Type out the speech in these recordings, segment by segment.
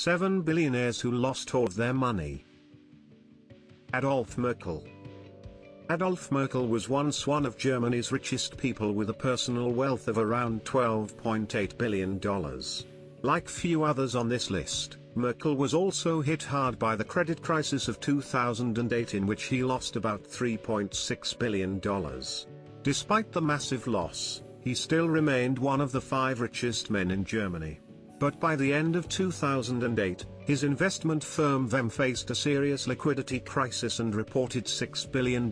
7 billionaires who lost all of their money. Adolf Merkel. Adolf Merkel was once one of Germany's richest people with a personal wealth of around $12.8 billion. Like few others on this list, Merkel was also hit hard by the credit crisis of 2008, in which he lost about $3.6 billion. Despite the massive loss, he still remained one of the 5 richest men in Germany. But by the end of 2008, his investment firm them faced a serious liquidity crisis and reported $6 billion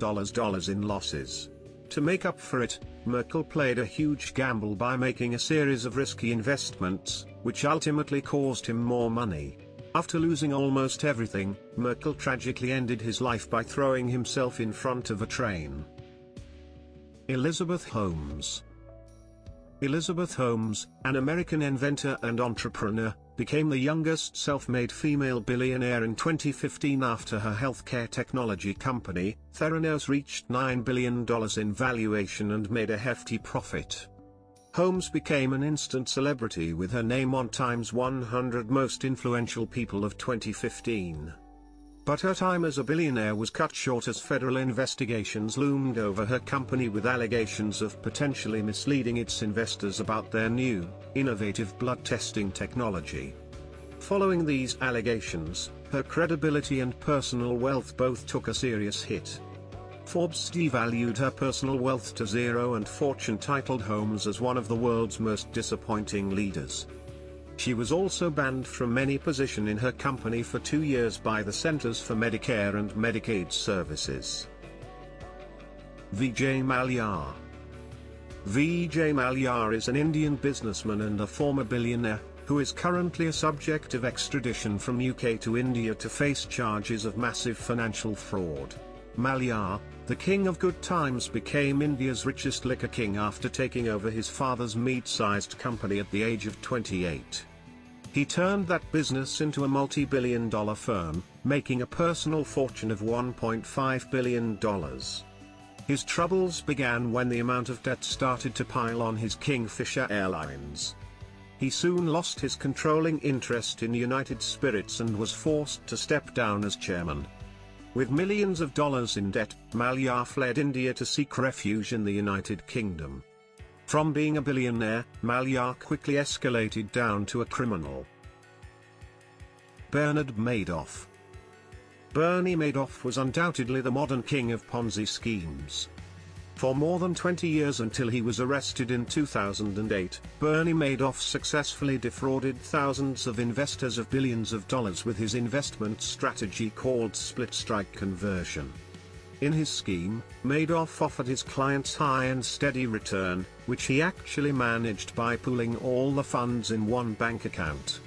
in losses. To make up for it, Merkel played a huge gamble by making a series of risky investments, which ultimately caused him more money. After losing almost everything, Merkel tragically ended his life by throwing himself in front of a train. Elizabeth Holmes. Elizabeth Holmes, an American inventor and entrepreneur, became the youngest self-made female billionaire in 2015 after her healthcare technology company, Theranos, reached $9 billion in valuation and made a hefty profit. Holmes became an instant celebrity with her name on Time's 100 Most Influential People of 2015. But her time as a billionaire was cut short as federal investigations loomed over her company with allegations of potentially misleading its investors about their new, innovative blood testing technology. Following these allegations, her credibility and personal wealth both took a serious hit. Forbes devalued her personal wealth to zero, and Fortune titled Holmes as one of the world's most disappointing leaders. She was also banned from any position in her company for 2 years by the Centers for Medicare and Medicaid Services. Vijay Mallya. Vijay Mallya is an Indian businessman and a former billionaire, who is currently a subject of extradition from UK to India to face charges of massive financial fraud. Mallya, the king of good times, became India's richest liquor king after taking over his father's meat-sized company at the age of 28. He turned that business into a multi-billion-dollar firm, making a personal fortune of $1.5 billion. His troubles began when the amount of debt started to pile on his Kingfisher Airlines. He soon lost his controlling interest in United Spirits and was forced to step down as chairman. With millions of dollars in debt, Mallya fled India to seek refuge in the United Kingdom. From being a billionaire, Mallya quickly escalated down to a criminal. Bernard Madoff. Bernie Madoff was undoubtedly the modern king of Ponzi schemes. For more than 20 years until he was arrested in 2008, Bernie Madoff successfully defrauded thousands of investors of billions of dollars with his investment strategy called split strike conversion. In his scheme, Madoff offered his clients high and steady return, which he actually managed by pooling all the funds in one bank account.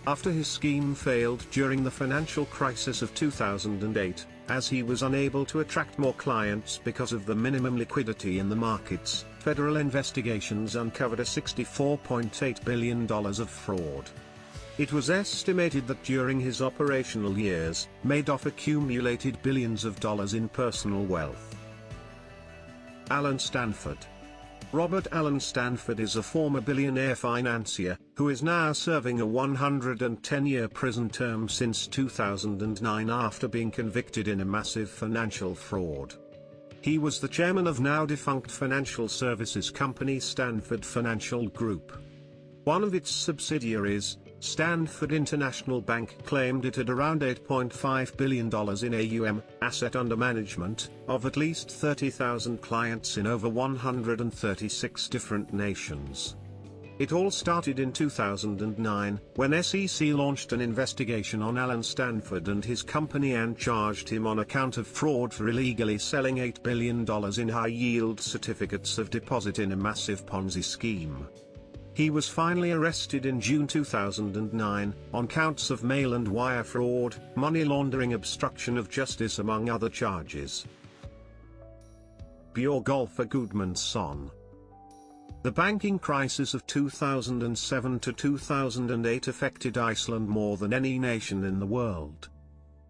After his scheme failed during the financial crisis of 2008, as he was unable to attract more clients because of the minimum liquidity in the markets, federal investigations uncovered a $64.8 billion of fraud. It was estimated that during his operational years, Madoff accumulated billions of dollars in personal wealth. Alan Stanford. Robert Alan Stanford is a former billionaire financier, who is now serving a 110-year prison term since 2009 after being convicted in a massive financial fraud. He was the chairman of now-defunct financial services company Stanford Financial Group. One of its subsidiaries, Stanford International Bank, claimed it had around $8.5 billion in AUM, asset under management, of at least 30,000 clients in over 136 different nations. It all started in 2009, when SEC launched an investigation on Alan Stanford and his company and charged him on account of fraud for illegally selling $8 billion in high-yield certificates of deposit in a massive Ponzi scheme. He was finally arrested in June 2009, on counts of mail and wire fraud, money laundering, obstruction of justice, among other charges. Pure golfer Gudmundsson. The banking crisis of 2007 to 2008 affected Iceland more than any nation in the world.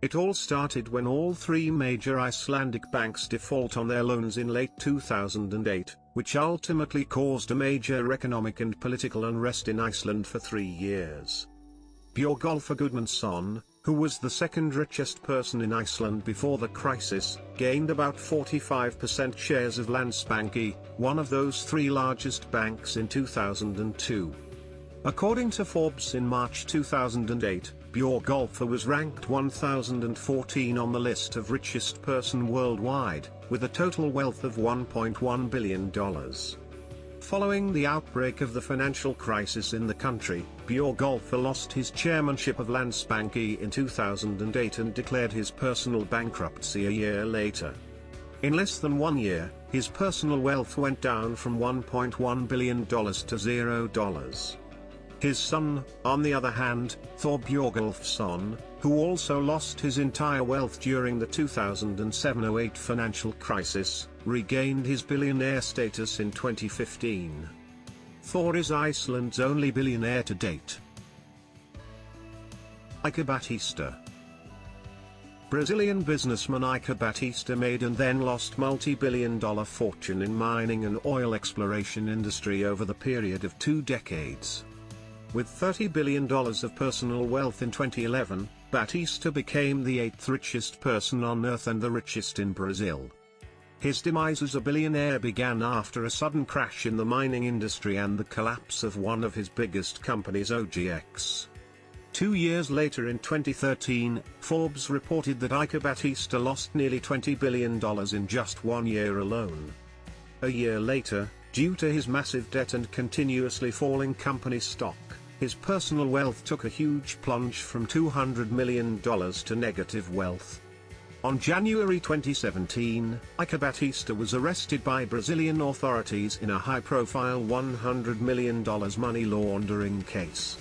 It all started when all 3 major Icelandic banks default on their loans in late 2008, which ultimately caused a major economic and political unrest in Iceland for 3 years. Björgolfur Gudmundsson, who was the second richest person in Iceland before the crisis, gained about 45% shares of Landsbanki, one of those three largest banks in 2002. According to Forbes in March 2008, Björgolfur was ranked 1014 on the list of richest person worldwide, with a total wealth of $1.1 billion. Following the outbreak of the financial crisis in the country, Björgolfur lost his chairmanship of Landsbanki in 2008 and declared his personal bankruptcy a year later. In less than 1 year, his personal wealth went down from $1.1 billion to $0. His son, on the other hand, Thor Björgolfsson, who also lost his entire wealth during the 2007-08 financial crisis, regained his billionaire status in 2015. Thor is Iceland's only billionaire to date. Eike Batista. Brazilian businessman Eike Batista made and then lost multi-billion-dollar fortune in mining and oil exploration industry over the period of 2 decades. With $30 billion of personal wealth in 2011, Batista became the 8th richest person on earth and the richest in Brazil. His demise as a billionaire began after a sudden crash in the mining industry and the collapse of one of his biggest companies, OGX. 2 years later in 2013, Forbes reported that Eike Batista lost nearly $20 billion in just 1 year alone. A year later, due to his massive debt and continuously falling company stock, his personal wealth took a huge plunge from $200 million to negative wealth. On January 2017, Eike Batista was arrested by Brazilian authorities in a high-profile $100 million money laundering case.